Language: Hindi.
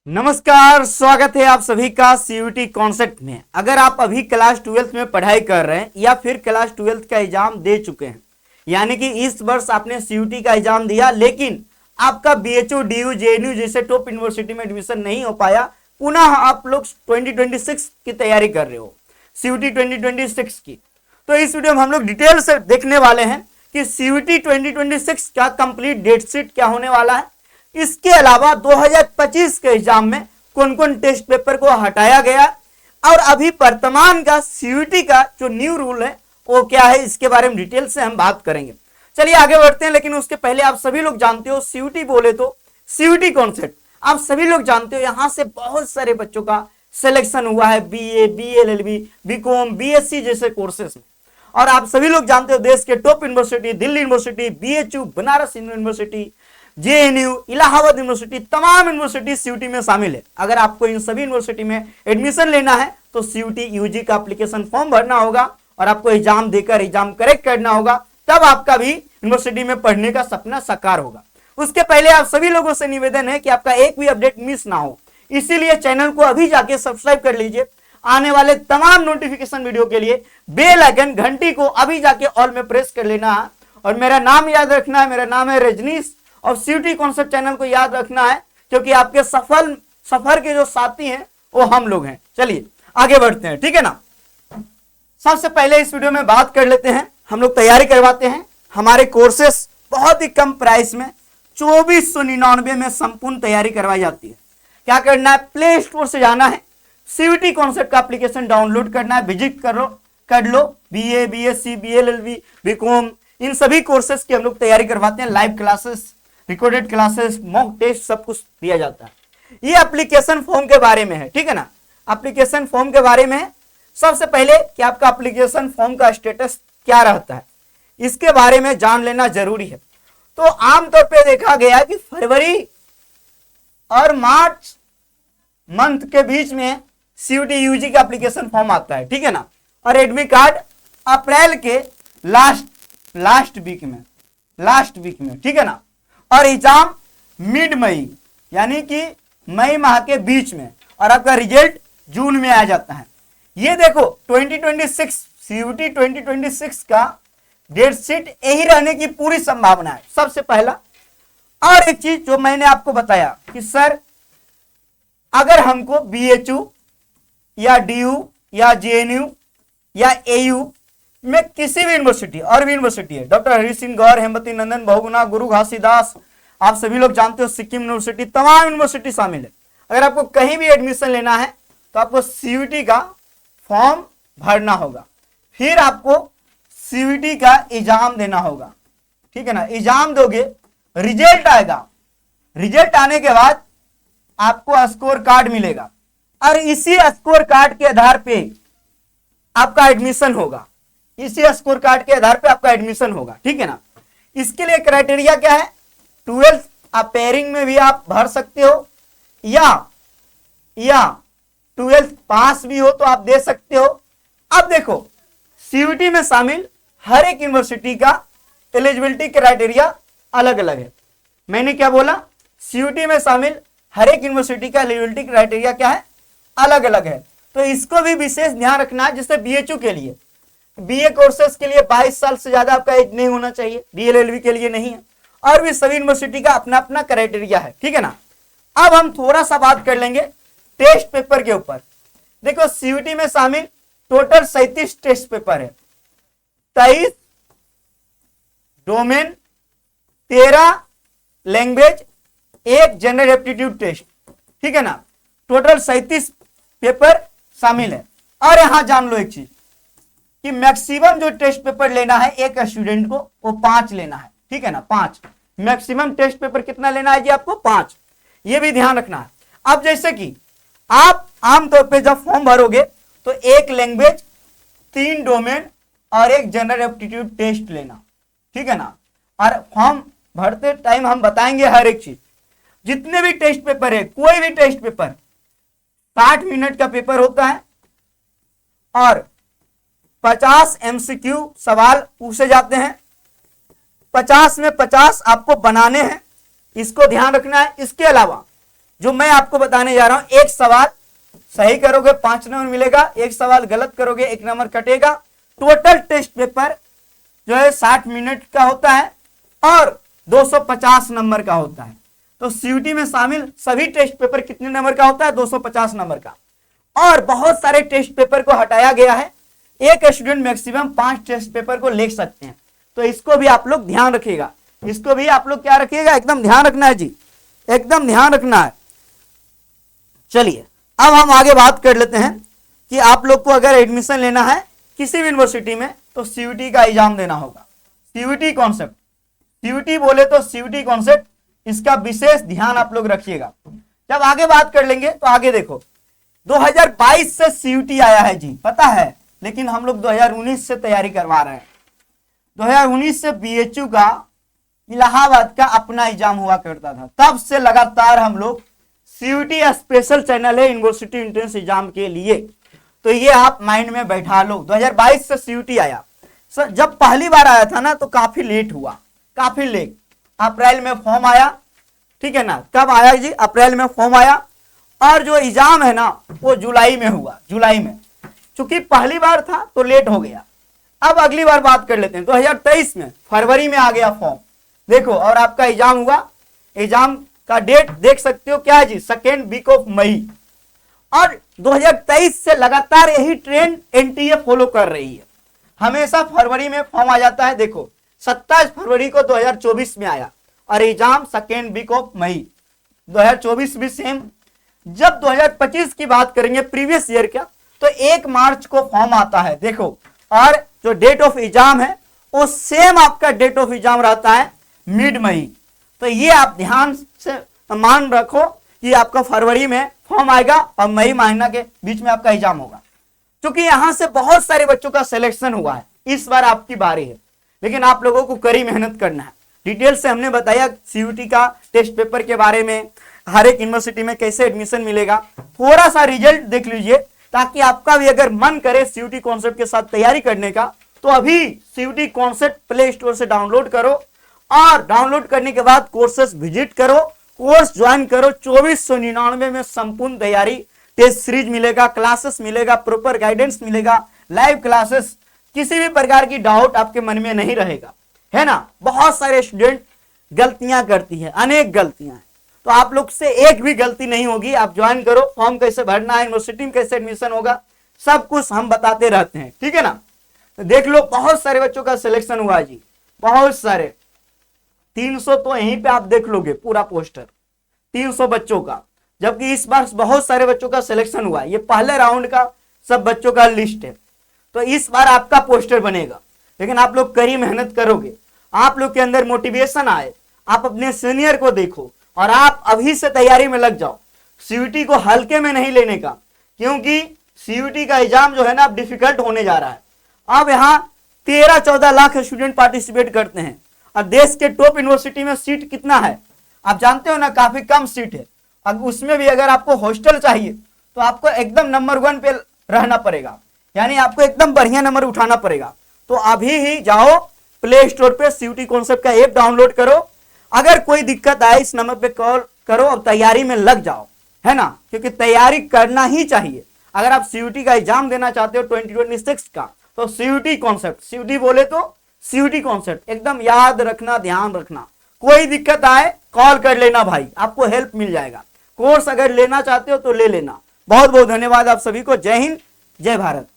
नमस्कार, स्वागत है आप सभी का सीयूटी कॉन्सेप्ट में। अगर आप अभी क्लास 12th में पढ़ाई कर रहे हैं या फिर क्लास 12th का एग्जाम दे चुके हैं, यानी कि इस वर्ष आपने सीयूटी का एग्जाम दिया लेकिन आपका बीएचयू, डीयू, जेएनयू जैसे टॉप यूनिवर्सिटी में एडमिशन नहीं हो पाया, पुनः आप लोग 2026 की तैयारी कर रहे हो, सीयूटी 2026 की। तो इस वीडियो में हम लोग डिटेल से देखने वाले हैं कि सीयूटी 2026 का कंप्लीट डेट शीट क्या होने वाला है। इसके अलावा 2025 के एग्जाम में कौन कौन टेस्ट पेपर को हटाया गया और अभी वर्तमान का सीयूटी का जो न्यू रूल है वो क्या है, इसके बारे में डिटेल से हम बात करेंगे। चलिए आगे बढ़ते हैं, लेकिन उसके पहले आप सभी लोग जानते हो सीयूटी बोले तो सीयूटी कॉन्सेप्ट आप सभी लोग जानते हो, यहां से बहुत सारे बच्चों का सिलेक्शन हुआ है बीए, बीएलएलबी, बीकॉम, बीएससी जैसे कोर्सेस में। और आप सभी लोग जानते हो देश के top university, Delhi university, BHU, Banaras university, JNU, Allahabad university, तमाम यूनिवर्सिटी सीयूटी में शामिल है। अगर आपको इन सभी यूनिवर्सिटी में एडमिशन लेना है तो सीयूटी यूजी का एप्लीकेशन फॉर्म भरना होगा और आपको एग्जाम देकर एग्जाम करेक्ट करना होगा, तब आपका भी यूनिवर्सिटी में पढ़ने का सपना साकार होगा। उसके पहले आप सभी लोगों से निवेदन है कि आपका एक भी अपडेट मिस ना हो, इसीलिए चैनल को अभी जाके सब्सक्राइब कर लीजिए। आने वाले तमाम नोटिफिकेशन वीडियो के लिए बेल आइकन घंटी को अभी जाके ऑल में प्रेस कर लेना है। और मेरा नाम याद रखना है, मेरा नाम है रजनीश और सीयूटी कॉन्सेप्ट चैनल को याद रखना है, क्योंकि आपके सफर के जो साथी हैं वो हम लोग हैं। चलिए आगे बढ़ते हैं, ठीक है ना। सबसे पहले इस वीडियो में बात कर लेते हैं, हम लोग तैयारी करवाते हैं। हमारे कोर्सेस बहुत ही कम प्राइस में 2499 में संपूर्ण तैयारी करवाई जाती है। क्या करना है, प्ले स्टोर से जाना है, सीयूटी कॉन्सेप्ट का एप्लीकेशन डाउनलोड करना है, विजिट कर लो। बीए, बीएससी, बीएलएलबी, बीकॉम, इन सभी कोर्सेस की हम लोग तैयारी करवाते हैं। Live classes, recorded classes, mock test सब कुछ दिया जाता है। ये एप्लीकेशन फॉर्म के बारे में है, ठीक है ना। एप्लीकेशन फॉर्म के बारे में है। सबसे पहले कि आपका एप्लीकेशन फॉर्म का स्टेटस क्या रहता है, इसके बारे में जान लेना जरूरी है। तो आमतौर पे देखा गया कि फरवरी और मार्च मंथ के बीच में सीयूटी यूजी का एप्लीकेशन फॉर्म आता है, ठीक है ना। और एडमिट कार्ड अप्रैल के लास्ट वीक में, ठीक है ना। और एग्जाम मिड मई यानी कि मई माह के बीच में, और आपका रिजल्ट जून में आ जाता है। ये देखो 2026 सीयूटी 2026 का डेट शीट यही रहने की पूरी संभावना है, सबसे पहला। और एक चीज जो मैंने आपको बताया कि सर अगर हमको बीएचयू या डीयू या जेएनयू या एयू में किसी भी यूनिवर्सिटी, और भी यूनिवर्सिटी है, डॉक्टर हरि सिंह गौर, हेमवती नंदन, बहुगुणा, गुरु घासीदास, आप सभी लोग जानते हो, सिक्किम यूनिवर्सिटी, तमाम यूनिवर्सिटी शामिल है। अगर आपको कहीं भी एडमिशन लेना है तो आपको सीयूटी का फॉर्म भरना होगा, फिर आपको सीयूटी का एग्जाम देना होगा, ठीक है ना। एग्जाम दोगे, रिजल्ट आएगा, रिजल्ट आने के बाद आपको स्कोर कार्ड मिलेगा और इसी स्कोर कार्ड के आधार पे आपका एडमिशन होगा, इसी स्कोर कार्ड के आधार पे आपका एडमिशन होगा, ठीक है ना। इसके लिए क्राइटेरिया क्या है, 12th आप पेयरिंग में भी आप भर सकते हो या 12th पास भी हो तो आप दे सकते हो। अब देखो सीयूटी में शामिल हर एक यूनिवर्सिटी का एलिजिबिलिटी क्राइटेरिया अलग अलग है। मैंने क्या बोला, सीयूटी में शामिल हर एक यूनिवर्सिटी का एलिजिबिलिटी क्राइटेरिया क्या है, अलग अलग है। तो इसको भी विशेष ध्यान रखना है। जैसे बीएचयू के लिए, बीए कोर्सेज के लिए 22 साल से ज्यादा आपका एज नहीं होना चाहिए, बीएलएलबी के लिए नहीं है, और भी सभी यूनिवर्सिटी का अपना अपना क्राइटेरिया है, ठीक है ना। अब हम थोड़ा सा बात कर लेंगे टेस्ट पेपर के ऊपर। देखो सीयूटी में शामिल टोटल 37 टेस्ट पेपर है, 23 domain, 13 language, 1 general aptitude test, ठीक है ना। टोटल 37 पेपर शामिल है। और यहां जान लो एक चीज कि मैक्सिमम जो टेस्ट पेपर लेना है एक स्टूडेंट को वो 5 लेना है, ठीक है ना। 5 मैक्सिमम टेस्ट पेपर कितना लेना है जी, आपको 5, ये भी ध्यान रखना है। अब जैसे कि आप आमतौर पे जब फॉर्म भरोगे तो 1 लैंग्वेज, 3 डोमेन और 1 जनरल एप्टीट्यूड टेस्ट लेना, ठीक है ना। और फॉर्म भरते टाइम हम बताएंगे हर एक चीज। जितने भी टेस्ट पेपर है, कोई भी टेस्ट पेपर 60 मिनट का पेपर होता है और 50 एमसीक्यू सवाल पूछे जाते हैं, 50 में 50 आपको बनाने हैं, इसको ध्यान रखना है। इसके अलावा जो मैं आपको बताने जा रहा हूं, एक सवाल सही करोगे 5 नंबर मिलेगा, एक सवाल गलत करोगे 1 नंबर कटेगा। टोटल टेस्ट पेपर जो है 60 मिनट का होता है और 250 नंबर का होता है। तो सीयूटी में शामिल सभी टेस्ट पेपर कितने नंबर का होता है? 250 नंबर का। और बहुत सारे टेस्ट पेपर को हटाया गया है, एक स्टूडेंट मैक्सिमम 5 टेस्ट पेपर को लिख सकते हैं। तो इसको भी आप लोग ध्यान रखिएगा, इसको भी आप लोग क्या रखिएगा, एकदम ध्यान रखना है जी, एकदम ध्यान रखना है। चलिए अब हम आगे बात कर लेते हैं कि आप लोग को अगर एडमिशन लेना है किसी भी यूनिवर्सिटी में तो सीयूटी का एग्जाम देना होगा। सीयूटी कॉन्सेप्ट, सीयूटी बोले तो सीयूटी कॉन्सेप्ट, इसका विशेष ध्यान आप लोग रखिएगा। जब आगे बात कर लेंगे तो आगे देखो 2022 से सीयूटी आया है जी, पता है, लेकिन हम लोग 2019 से तैयारी करवा रहे हैं। 2019 से बीएचयू का इलाहाबाद का अपना एग्जाम हुआ करता था, तब से लगातार हम लोग सीयूटी स्पेशल चैनल है यूनिवर्सिटी एंट्रेंस एग्जाम के लिए, तो ये आप माइंड में बैठा लो। 2022 से सीयूटी आया। सर जब पहली बार आया था ना तो काफी लेट हुआ, काफी लेट, अप्रैल में फॉर्म आया, ठीक है ना, कब आया जी, अप्रैल में फॉर्म आया, और जो एग्जाम है ना वो जुलाई में हुआ, जुलाई में, चूंकि पहली बार था तो लेट हो गया। अब अगली बार बात कर लेते हैं, 2023 में फरवरी में आ गया फॉर्म, देखो, और आपका एग्जाम हुआ। एग्जाम का डेट देख सकते हो क्या है जी, 2nd वीक ऑफ मई। और 2023 से लगातार यही ट्रेंड एनटीए फॉलो कर रही है, हमेशा फरवरी में फॉर्म आ जाता है। देखो 27 फरवरी को 2024 में आया और exam 2nd week of May. 2024 भी सेम। जब 2025 की बात करेंगे प्रीवियस ईयर का, तो 1 मार्च को फॉर्म आता है, देखो, और जो डेट ऑफ एग्जाम है वो सेम आपका डेट ऑफ एग्जाम रहता है मिड मई। तो ये आप ध्यान से मान रखो कि आपका फरवरी में फॉर्म आएगा और मई महीना के बीच में आपका एग्जाम होगा। क्योंकि यहां से बहुत सारे बच्चों का सिलेक्शन हुआ है, इस बार आपकी बारी है, लेकिन आप लोगों को कड़ी मेहनत करना है। डिटेल से हमने बताया सीयूटी का टेस्ट पेपर के बारे में, हर एक यूनिवर्सिटी में कैसे एडमिशन मिलेगा। थोड़ा सा रिजल्ट देख लीजिए ताकि आपका भी अगर मन करे सीयूटी कॉन्सेप्ट के साथ तैयारी करने का, तो अभी सीयूटी कॉन्सेप्ट प्ले स्टोर से डाउनलोड करो, और डाउनलोड करने के बाद कोर्सेस विजिट करो, कोर्स ज्वाइन करो। 2499 में संपूर्ण तैयारी, टेस्ट सीरीज मिलेगा, क्लासेस मिलेगा, प्रॉपर गाइडेंस मिलेगा, लाइव क्लासेस, किसी भी प्रकार की डाउट आपके मन में नहीं रहेगा, है ना। बहुत सारे स्टूडेंट गलतियां करती है, अनेक गलतियां हैं, तो आप लोग से एक भी गलती नहीं होगी। आप ज्वाइन करो, फॉर्म कैसे भरना है, यूनिवर्सिटी में कैसे एडमिशन होगा, सब कुछ हम बताते रहते हैं, ठीक है ना। तो देख लो बहुत सारे बच्चों का सिलेक्शन हुआ जी, बहुत सारे, 300 तो यहीं पे आप देख लोगे पूरा पोस्टर, 300 बच्चों का, जबकि इस बार बहुत सारे बच्चों का सिलेक्शन हुआ है। ये पहले राउंड का सब बच्चों का लिस्ट है, तो इस बार आपका पोस्टर बनेगा, लेकिन आप लोग कड़ी मेहनत करोगे, आप लोग के अंदर मोटिवेशन आए, आप अपने सीनियर को देखो और आप अभी से तैयारी में लग जाओ। सीयूटी को हल्के में नहीं लेने का, क्योंकि सीयूटी का एग्जाम जो है ना अब डिफिकल्ट होने जा रहा है। अब यहाँ 13-14 लाख स्टूडेंट पार्टिसिपेट करते हैं, और देश के टॉप यूनिवर्सिटी में सीट कितना है आप जानते हो ना, काफी कम सीट है। अब उसमें भी अगर आपको हॉस्टल चाहिए तो आपको एकदम नंबर 1 पे रहना पड़ेगा, यानी आपको एकदम बढ़िया नंबर उठाना पड़ेगा। तो अभी ही जाओ प्ले स्टोर पे सीयूटी कॉन्सेप्ट का ऐप डाउनलोड करो, अगर कोई दिक्कत आए इस नंबर पे कॉल करो और तैयारी में लग जाओ, है ना, क्योंकि तैयारी करना ही चाहिए। अगर आप सीयूटी का एग्जाम देना चाहते हो 2026 का, तो सीयूटी कॉन्सेप्ट, सीयूटी बोले तो सीयूटी कॉन्सेप्ट एकदम याद रखना, ध्यान रखना। कोई दिक्कत आए कॉल कर लेना भाई, आपको हेल्प मिल जाएगा। कोर्स अगर लेना चाहते हो तो ले लेना। बहुत बहुत धन्यवाद आप सभी को। जय हिंद, जय भारत।